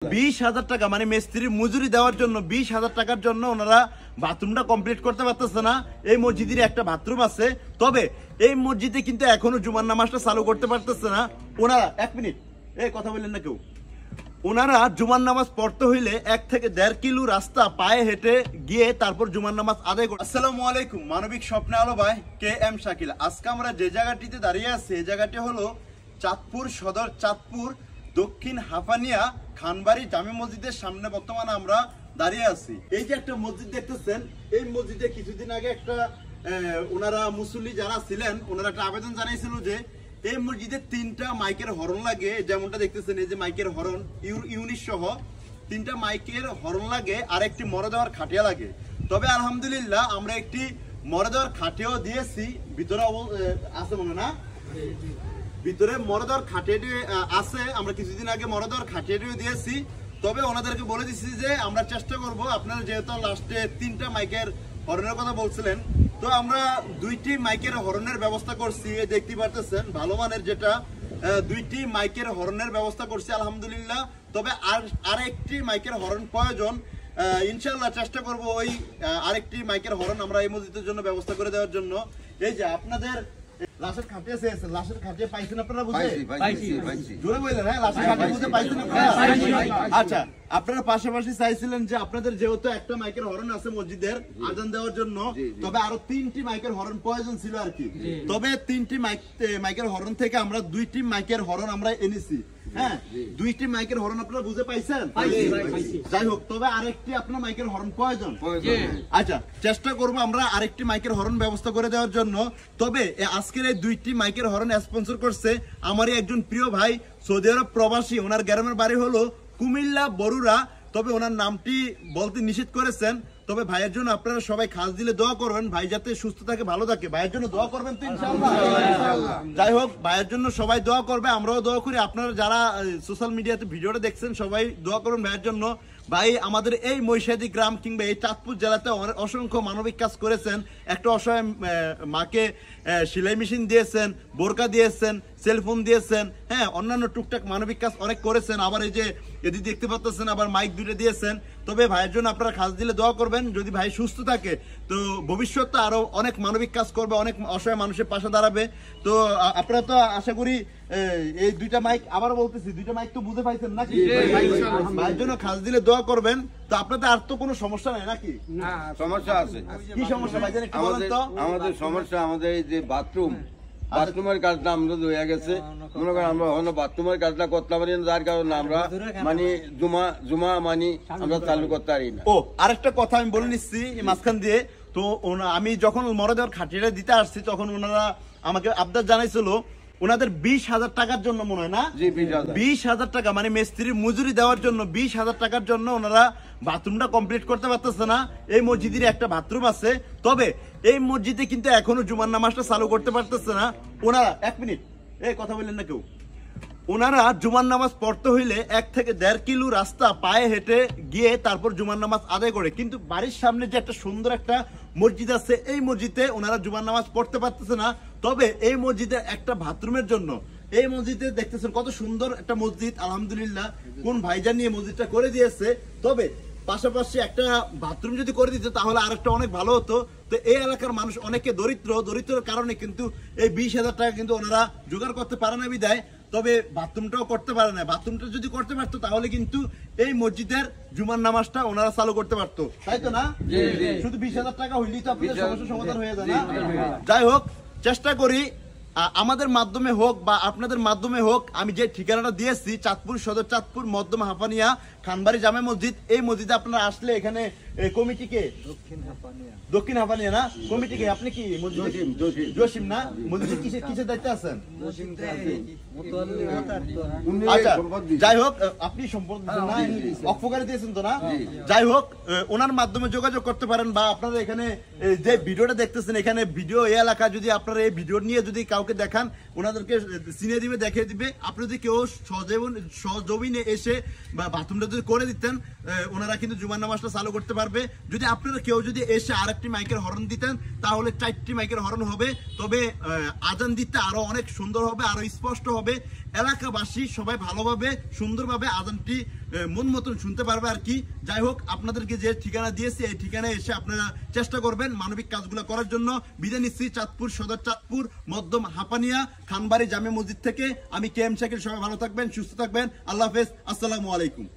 20,000 টাকা মানে মিস্ত্রির মজুরি দেওয়ার জন্য 20,000 টাকার জন্য ওনারা বাথরুমটা কমপ্লিট করতে পারতেছে না। এই মসজিদের একটা বাথরুম আছে, তবে এই মসজিদে কিন্তু এখনো জুমার নামাজটা চালু করতে পারতেছে না ওনারা। 1 মিনিট এই কথা বললেন না কেউ। ওনারা জুমার নামাজ পড়তে হইলে 1 থেকে 1.5 কিলো রাস্তা পায়ে হেঁটে গিয়ে তারপর জুমার নামাজ আদায় করে। আসসালামু আলাইকুম, মানবিক স্বপ্নে আলো ভাই কে এম শাকিল। আজকে আমরা যে জায়গাটিতে দাঁড়িয়ে আছি এই জায়গাটি হলো চাঁদপুর সদর, চাঁদপুর দক্ষিণ হাফানিয়া খানবাড়ি জামে মসজিদের সামনে বর্তমানে আমরা দাঁড়িয়ে আছি। এই যে একটা মসজিদ দেখতেছেন, এই মসজিদে কিছুদিন আগে একটা ওনারা মুসল্লি যারা ছিলেন ওনারা একটা আবেদন জানিয়েছিল যে এই মসজিদে 3টা মাইকের হরন লাগে। যেমনটা দেখতেছেন এই যে মাইকের হরন ইউনিট সহ 3টা মাইকের হরন লাগে, আর একটি মরে দেওয়ার খাটিয়া লাগে। তবে আলহামদুলিল্লাহ আমরা একটি মরে দেওয়ার খাটিয়াও দিয়েছি, ভিতরে আছে মনে না, ভিতরে মরদার খাটিয়াটি আছে। আমরা কিছুদিন আগে মরদার খাটিয়াটিও দিয়েছি। তবে ওনাদেরকে বলে দিচ্ছি যে আমরা চেষ্টা করব, আপনারা যেহেতু লাস্টে 3টা মাইকের হরনের কথা বলছিলেন, তো আমরা 2টি মাইকের হরনের ব্যবস্থা করছি। দেখতে পারতেছেন ভালো মানের যেটা 2টি মাইকের হরনের ব্যবস্থা করছি আলহামদুলিল্লাহ। তবে আরেকটি মাইকের হরন প্রয়োজন, ইনশাআল্লাহ চেষ্টা করব ওই আরেকটি মাইকের হরন আমরা এই মসজিদের জন্য ব্যবস্থা করে দেওয়ার জন্য। এই যে আপনাদের লাশের খাটিয়া আছে, লাশের খাটিয়া পাইছেন আপনারা? জোরে বললেন হ্যাঁ, লাশের খাটিয়া বুঝে পাইছেন আপনারা? আচ্ছা, আপনারা পাশাপাশি চাইছিলেন যে আপনাদের যেহেতু একটা মাইকের হরন আছে মসজিদের আজান দেওয়ার জন্য, তবে আরো 3টি মাইকের হরন প্রয়োজন ছিল আর কি। তবে 3টি মাইকের হরন থেকে আমরা 2টি মাইকের হরন আমরা এনেছি। হ্যাঁ, 2টি মাইকের হরন আপনারা বুঝে পাইছেন? যাই হোক, তবে আরেকটি আপনার মাইকের হরন প্রয়োজন। আচ্ছা, চেষ্টা করব আমরা আরেকটি মাইকের হরন ব্যবস্থা করে দেওয়ার জন্য। তবে আজকের এই 2টি মাইকের হরন স্পন্সর করছে আমারই একজন প্রিয় ভাই, সৌদি আরব প্রবাসী। ওনার গ্রামের বাড়ি হলো কুমিল্লা বরুড়া, তবে ওনার নামটি বলতে নিষেধ করেছেন। তবে ভাইয়ের জন্য আপনারা সবাই খাস দিলে দোয়া করবেন, ভাই যাতে সুস্থ থাকে, ভালো থাকে। ভাইয়ের জন্য দোয়া করবেন তো ইনশাআল্লাহ? যাই হোক, ভাইয়ের জন্য সবাই দোয়া করবে, আমরাও দোয়া করি। আপনারা যারা সোশ্যাল মিডিয়াতে ভিডিওটা দেখছেন সবাই দোয়া করবেন ভাইয়ের জন্য। ভাই আমাদের এই মহিষাদী গ্রাম কিংবা এই চাঁদপুর জেলাতে অসংখ্য মানবিক কাজ করেছেন। একটা অসহায় মাকে সেলাই মেশিন দিয়েছেন, বোরকা দিয়েছেন, সেলফোন দিয়েছেন, হ্যাঁ অন্যান্য টুকটাক মানবিক কাজ অনেক করেছেন। আবার এই যে এদিকে দেখতে পাচ্ছেন আবার মাইক 2টা দিয়েছেন। তবে ভাইয়ের জন্য আপনারা খাস দিলে দোয়া করবেন, যদি ভাই সুস্থ থাকে তো ভবিষ্যতে আরো অনেক মানবিক কাজ করবে, অনেক অসহায় মানুষের পাশে দাঁড়াবে। তো আপনারা তো আশা করি এই 2টা মাইক, আবার বলতেছি 2টা মাইক তো বুঝে পাইছেন নাকি? ভাইয়ের জন্য খাস দিলে দোয়া করবেন। তো আপনাদের আর তো কোনো সমস্যা নাই নাকি? সমস্যা আছে। কি সমস্যা ভাইজান একটু বলেন তো? আমাদের সমস্যা, আমাদের এই যে বাথরুমের কাজটা আমরা হয়ে গেছে। মনে করেন আমরা হলো বাথরুমের কাজটা করতে পারি না, যার কারণে আমরা মানে জুমা মানে আমরা চালু করতে পারি না। ও আরেকটা কথা আমি বলে নিচ্ছি মাঝখান দিয়ে। তো আমি যখন মরদেওয়ার খাটিয়াটা দিতে আসছি তখন ওনারা আমাকে আবদার জানাইছিল ওনাদের 20,000 টাকার জন্য, মনে হয় না? 20,000 টাকা মানে মিস্ত্রির মজুরি দেওয়ার জন্য 20,000 টাকার জন্য ওনারা বাথরুমটা কমপ্লিট করতে পারতেছে না। এই মসজিদের একটা বাথরুম আছে, তবে এই মসজিদে কিন্তু এখনো জুমার নামাজটা চালু করতে পারতেছে না ওনারা। 1 মিনিট এই কথা বললেন না কেউ। ওনারা জুমার নামাজ পড়তে হইলে 1 থেকে 1.5 কিলো রাস্তা পায়ে হেঁটে গিয়ে তারপর জুমার নামাজ আদায় করে। কিন্তু বাড়ির সামনে যে একটা সুন্দর একটা মসজিদ আছে এই মসজিদে ওনারা জুমার নামাজ পড়তে পারতেছে না। তবে এই মসজিদের একটা বাথরুমের জন্য, এই মসজিদে দেখতেছেন কত সুন্দর একটা মসজিদ আলহামদুলিল্লাহ, কোন ভাইজান নিয়ে মসজিদটা করে দিয়েছে। তবে পাশাপাশি একটা বাথরুম যদি করে দিত তাহলে আরেকটা অনেক ভালো হতো। তো এই এলাকার মানুষ অনেকে দরিদ্রের কারণে কিন্তু এই 20,000 টাকা কিন্তু ওনারা জোগাড় করতে পারে না বিদায়, তবে বাথরুমটাও করতে পারে না। বাথরুমটা যদি করতে পারতো তাহলে কিন্তু এই মসজিদের জুমার নামাজটা ওনারা চালু করতে পারতো, তাই তো না? শুধু 20,000 টাকা হইলেই তো আপনাদের সমস্যার সমাধান হয়ে যায় না? যাই হোক, চেষ্টা করি আমাদের মাধ্যমে হোক বা আপনাদের মাধ্যমে হোক, আমি যে ঠিকানাটা দিয়েছি চাঁদপুর সদর, চাঁদপুর মধ্যম হাফানিয়া খানবাড়ি জামে মসজিদ, এই মসজিদে আপনারা আসলে এখানে কমিটিকে দক্ষিণ হাফানিয়া না কমিটিকে আপনি কি জসিম না মসজিদ কিসের দায়িত্বে আছেন? আচ্ছা, যাই হোক আপনি সম্পর্ক অক্ষকারে দিয়েছেন তো না? যাই হোক, ওনার মাধ্যমে যোগাযোগ করতে পারেন, বা আপনারা এখানে যে ভিডিওটা দেখতেছেন এখানে ভিডিও এই এলাকা যদি আপনারা এই ভিডিও নিয়ে যদি কাউকে দেখান ওনাদেরকে চিনে দিবে, দেখিয়ে দিবে। আপনি যদি কেউ সহজমিনে এসে বা বাথরুমটা যদি করে দিতেন ওনারা কিন্তু জুমার নামাজটা চালু করতে পারবে। যদি আপনারা কেউ যদি এসে আরেকটি মাইকের হরন দিতেন তাহলে 4টি মাইকের হরন হবে, তবে আজান দিতে আরো অনেক সুন্দর হবে, আরো স্পষ্ট হবে। হবে, এলাকাবাসী সবাই ভালোভাবে সুন্দরভাবে আজানটি মন মতন শুনতে পারবে আর কি। যাই হোক, আপনাদেরকে যে ঠিকানা দিয়েছি এই ঠিকানায় এসে আপনারা চেষ্টা করবেন মানবিক কাজগুলো করার জন্য। বিদায় নিচ্ছি চাঁদপুর সদর, চাঁদপুর মধ্যম হাপানিয়া খানবাড়ি জামে মসজিদ থেকে। আমি KM শাকির। সবাই ভালো থাকবেন, সুস্থ থাকবেন। আল্লাহ হাফেজ, আসসালামু আলাইকুম।